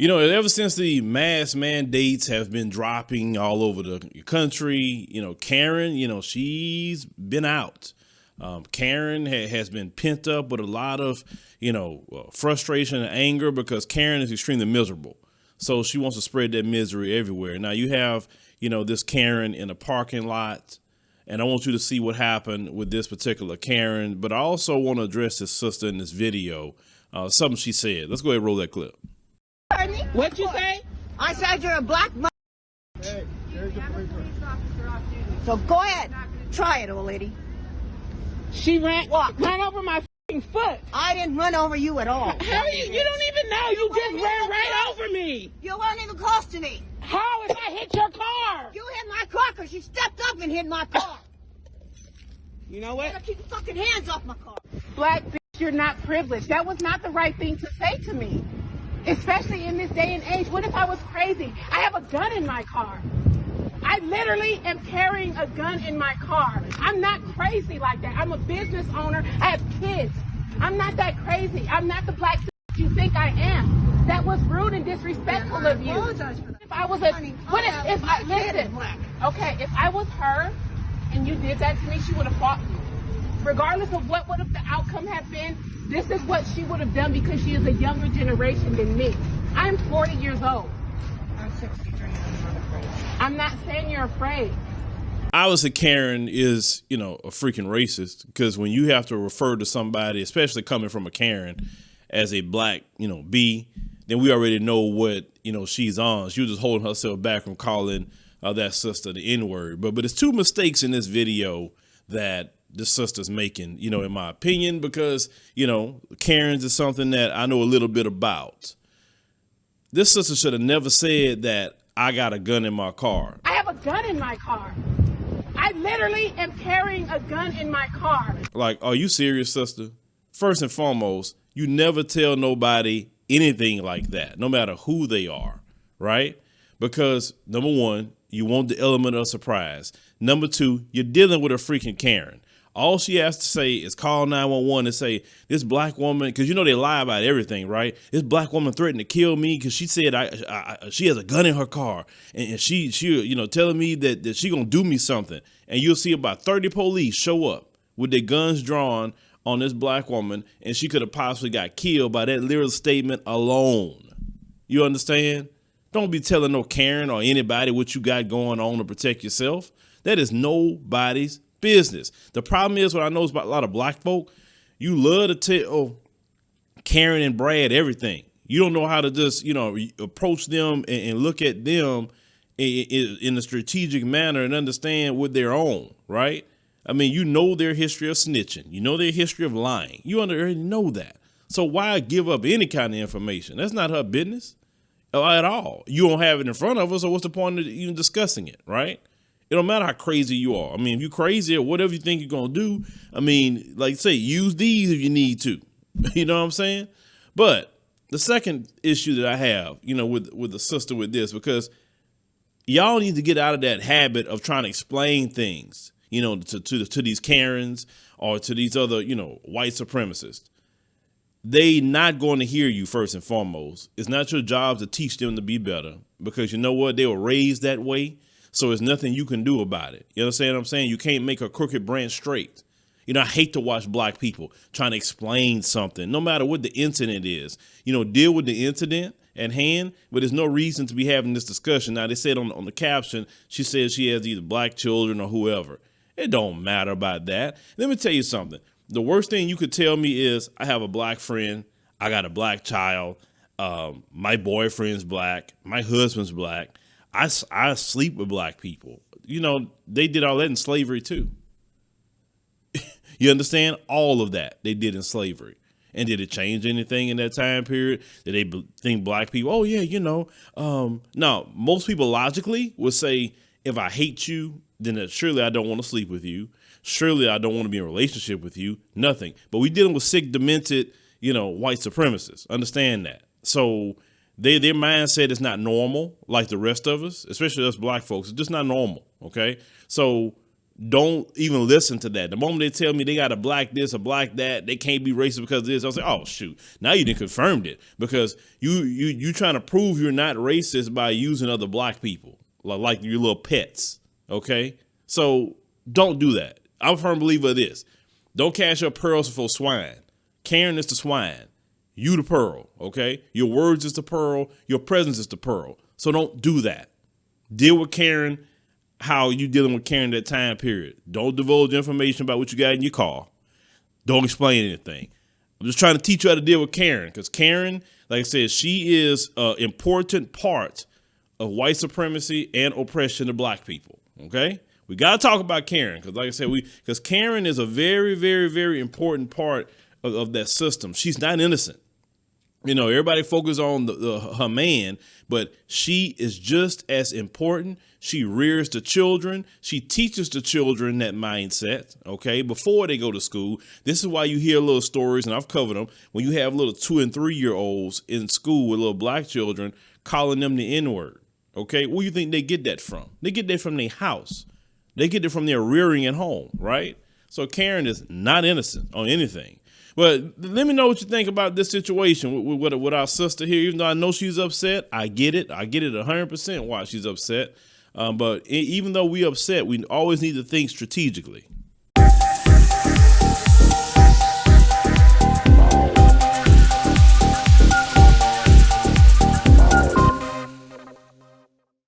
You know, ever since the mask mandates have been dropping all over the country, Karen, she's been out. Karen has been pent up with a lot of, frustration and anger because Karen is extremely miserable. So she wants to spread that misery everywhere. Now you have, this Karen in a parking lot, and I want you to see what happened with this particular Karen. But I also want to address this sister in this video, something she said. Let's go ahead and roll that clip. What'd you say? I said you're a black m. Hey, there's your police officer. So go ahead. Try it, old lady. She ran over my foot. I didn't run over you at all. How you don't even know. You just ran right over me. You weren't even close to me. How if I hit your car? You hit my car because you stepped up and hit my car. You know what? You gotta keep your fucking hands off my car. Black bitch, you're not privileged. That was not the right thing to say to me. Especially in this day and age. What if I was crazy? I have a gun in my car. I literally am carrying a gun in my car. I'm not crazy like that. I'm a business owner. I have kids. I'm not that crazy. I'm not the black bitch you think I am. That was rude and disrespectful of you. I apologize for that. If I was listen, okay, if I was her and you did that to me, she would have fought you. Regardless of what would have the outcome have been, this is what she would have done because she is a younger generation than me. I'm 40 years old. I'm 63 and I'm not afraid. I'm not saying you're afraid. Obviously, Karen is, a freaking racist because when you have to refer to somebody, especially coming from a Karen, as a black, B, then we already know what, she's on. She was just holding herself back from calling that sister the N-word. But it's two mistakes in this video that the sister's making, in my opinion, because, Karen's is something that I know a little bit about. This sister should have never said that I got a gun in my car. I have a gun in my car. I literally am carrying a gun in my car. Like, are you serious, sister? First and foremost, you never tell nobody anything like that, no matter who they are, right? Because number one, you want the element of surprise. Number two, you're dealing with a freaking Karen. All she has to say is call 911 and say, this black woman, because they lie about everything, right? This black woman threatened to kill me because she said she has a gun in her car. And she telling me that she going to do me something. And you'll see about 30 police show up with their guns drawn on this black woman. And she could have possibly got killed by that little statement alone. You understand? Don't be telling no Karen or anybody what you got going on to protect yourself. That is nobody's business. The problem is what I know is about a lot of black folk. You love to tell Karen and Brad everything. You don't know how to just, approach them and look at them in a strategic manner and understand what they're on, right? I mean, their history of snitching. You know their history of lying. You already know that. So why give up any kind of information? That's not her business at all. You don't have it in front of her, so what's the point of even discussing it, right? It don't matter how crazy you are. I mean, if you're crazy or whatever you think you're going to do, I mean, like say, use these if you need to. You know what I'm saying? But the second issue that I have, with the sister with this, because y'all need to get out of that habit of trying to explain things, to these Karens or to these other, white supremacists. They not going to hear you first and foremost. It's not your job to teach them to be better because you know what? They were raised that way. So there's nothing you can do about it. You understand what I'm saying? You can't make a crooked branch straight. I hate to watch black people trying to explain something, no matter what the incident is. Deal with the incident at hand, but there's no reason to be having this discussion. Now, they said on the caption, she said she has either black children or whoever. It don't matter about that. Let me tell you something. The worst thing you could tell me is I have a black friend. I got a black child. My boyfriend's black. My husband's black. I sleep with black people. They did all that in slavery, too. You understand? All of that they did in slavery. And did it change anything in that time period? Did they think black people, oh, yeah, no, most people logically would say, if I hate you, then surely I don't want to sleep with you. Surely I don't want to be in a relationship with you. Nothing. But we dealing with sick, demented, white supremacists. Understand that. So their mindset is not normal like the rest of us, especially us black folks. It's just not normal. OK, so don't even listen to that. The moment they tell me they got a black this, a black that, they can't be racist because of this, I was like, oh shoot, now you done confirmed it, because you trying to prove you're not racist by using other black people like your little pets. Okay, so don't do that. I'm a firm believer of this. Don't cast your pearls before swine. Karen is the swine. You the pearl, okay? Your words is the pearl. Your presence is the pearl. So don't do that. Deal with Karen how you dealing with Karen that time period. Don't divulge information about what you got in your car. Don't explain anything. I'm just trying to teach you how to deal with Karen, because Karen, like I said, she is an important part of white supremacy and oppression of black people, okay? We got to talk about Karen, because like I said, because Karen is a very, very, very important part of that system. She's not innocent. You know, everybody focuses on her man, but she is just as important. She rears the children. She teaches the children that mindset, okay, before they go to school. This is why you hear little stories, and I've covered them, when you have little 2- and 3-year-olds in school with little black children calling them the N-word, okay? Where do you think they get that from? They get that from their house. They get it from their rearing at home, right? So Karen is not innocent on anything. But let me know what you think about this situation with our sister here. Even though I know she's upset, I get it. I get it 100% why she's upset. But even though we upset, we always need to think strategically.